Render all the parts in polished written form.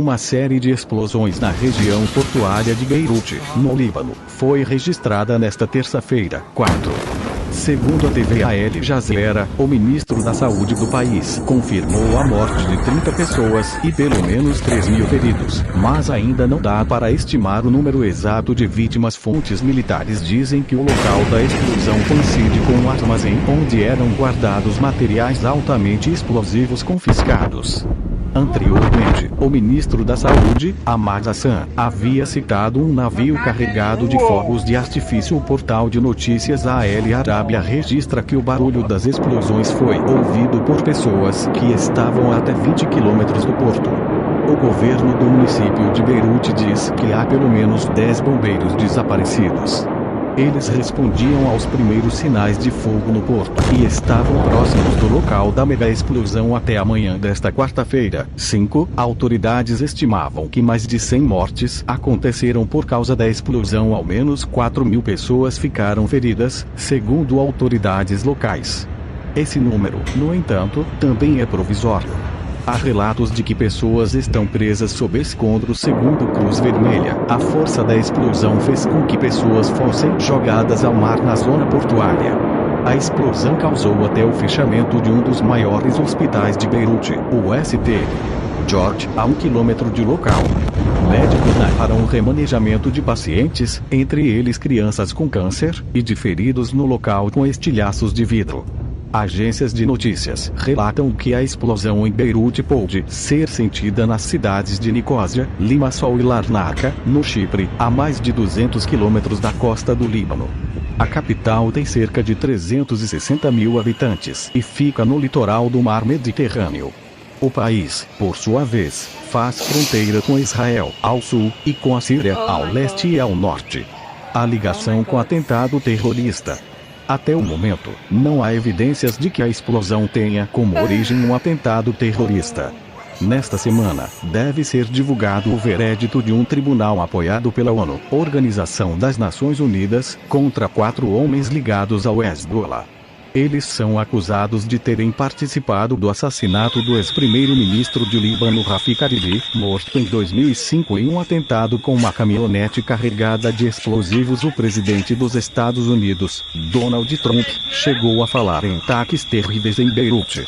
Uma série de explosões na região portuária de Beirute, no Líbano, foi registrada nesta terça-feira, 4. Segundo a TV Al Jazeera, o ministro da Saúde do país confirmou a morte de 30 pessoas e pelo menos 3.000 feridos, mas ainda não dá para estimar o número exato de vítimas. Fontes militares dizem que o local da explosão coincide com um armazém onde eram guardados materiais altamente explosivos confiscados. Anteriormente, o ministro da Saúde, Ahmad Hassan, havia citado um navio carregado de fogos de artifício. O portal de notícias Al Arábia registra que o barulho das explosões foi ouvido por pessoas que estavam a até 20 quilômetros do porto. O governo do município de Beirute diz que há pelo menos 10 bombeiros desaparecidos. Eles respondiam aos primeiros sinais de fogo no porto e estavam próximos do local da mega explosão até a manhã desta quarta-feira. 5. Autoridades estimavam que mais de 100 mortes aconteceram por causa da explosão. Ao menos 4.000 pessoas ficaram feridas, segundo autoridades locais. Esse número, no entanto, também é provisório. Há relatos de que pessoas estão presas sob escombros. Segundo Cruz Vermelha, a força da explosão fez com que pessoas fossem jogadas ao mar na zona portuária. A explosão causou até o fechamento de um dos maiores hospitais de Beirute, o St. George, a 1 quilômetro de local. Médicos narraram o remanejamento de pacientes, entre eles crianças com câncer, e de feridos no local com estilhaços de vidro. Agências de notícias relatam que a explosão em Beirute pôde ser sentida nas cidades de Nicósia, Limassol e Larnaca, no Chipre, a mais de 200 quilômetros da costa do Líbano. A capital tem cerca de 360.000 habitantes e fica no litoral do Mar Mediterrâneo. O país, por sua vez, faz fronteira com Israel, ao sul, e com a Síria, ao leste e ao norte. A ligação com atentado terrorista. Até o momento, não há evidências de que a explosão tenha como origem um atentado terrorista. Nesta semana, deve ser divulgado o veredito de um tribunal apoiado pela ONU, Organização das Nações Unidas, contra 4 homens ligados ao Hezbollah. Eles são acusados de terem participado do assassinato do ex-primeiro-ministro de Líbano Rafik Hariri, morto em 2005 em um atentado com uma caminhonete carregada de explosivos. O presidente dos Estados Unidos, Donald Trump, chegou a falar em ataques terríveis em Beirute.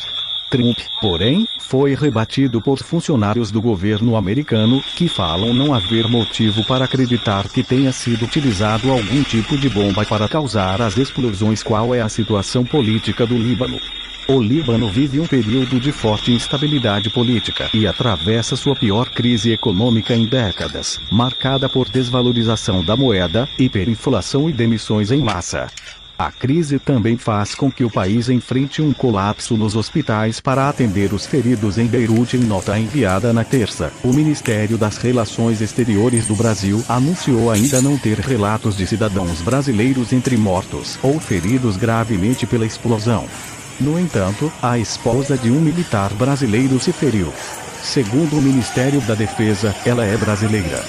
Trump, porém, foi rebatido por funcionários do governo americano, que falam não haver motivo para acreditar que tenha sido utilizado algum tipo de bomba para causar as explosões. Qual é a situação política do Líbano? O Líbano vive um período de forte instabilidade política e atravessa sua pior crise econômica em décadas, marcada por desvalorização da moeda, hiperinflação e demissões em massa. A crise também faz com que o país enfrente um colapso nos hospitais para atender os feridos em Beirute. Em nota enviada na terça, o Ministério das Relações Exteriores do Brasil anunciou ainda não ter relatos de cidadãos brasileiros entre mortos ou feridos gravemente pela explosão. No entanto, a esposa de um militar brasileiro se feriu. Segundo o Ministério da Defesa, ela é brasileira.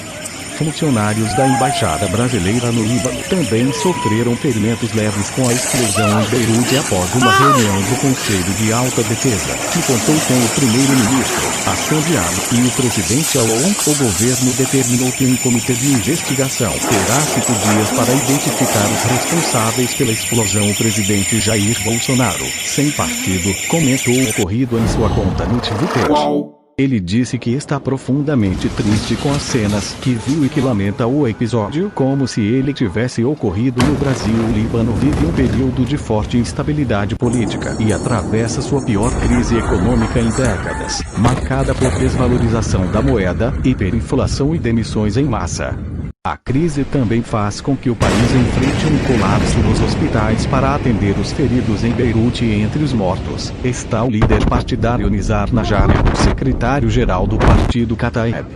Funcionários da Embaixada Brasileira no Líbano também sofreram ferimentos leves com a explosão em Beirute após uma reunião do Conselho de Alta Defesa, que contou com o primeiro-ministro, Hassan Diab, e o presidente al-ONU. O governo determinou que um comitê de investigação terá 5 dias para identificar os responsáveis pela explosão. O presidente Jair Bolsonaro, sem partido, comentou o ocorrido em sua conta no Twitter. Ele disse que está profundamente triste com as cenas que viu e que lamenta o episódio como se ele tivesse ocorrido no Brasil. O Líbano vive um período de forte instabilidade política e atravessa sua pior crise econômica em décadas, marcada por desvalorização da moeda, hiperinflação e demissões em massa. A crise também faz com que o país enfrente um colapso nos hospitais para atender os feridos em Beirute. Entre os mortos, está o líder partidário Nizar Najjar, secretário-geral do partido Kataeb.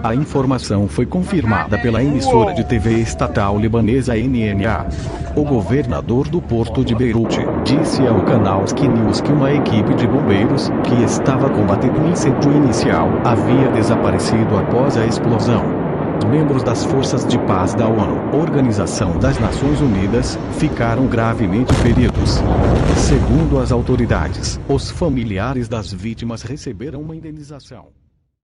A informação foi confirmada pela emissora de TV estatal libanesa NNA. O governador do porto de Beirute disse ao canal Sky News que uma equipe de bombeiros, que estava combatendo o incêndio inicial, havia desaparecido após a explosão. Membros das Forças de Paz da ONU, Organização das Nações Unidas, ficaram gravemente feridos. Segundo as autoridades, os familiares das vítimas receberam uma indenização.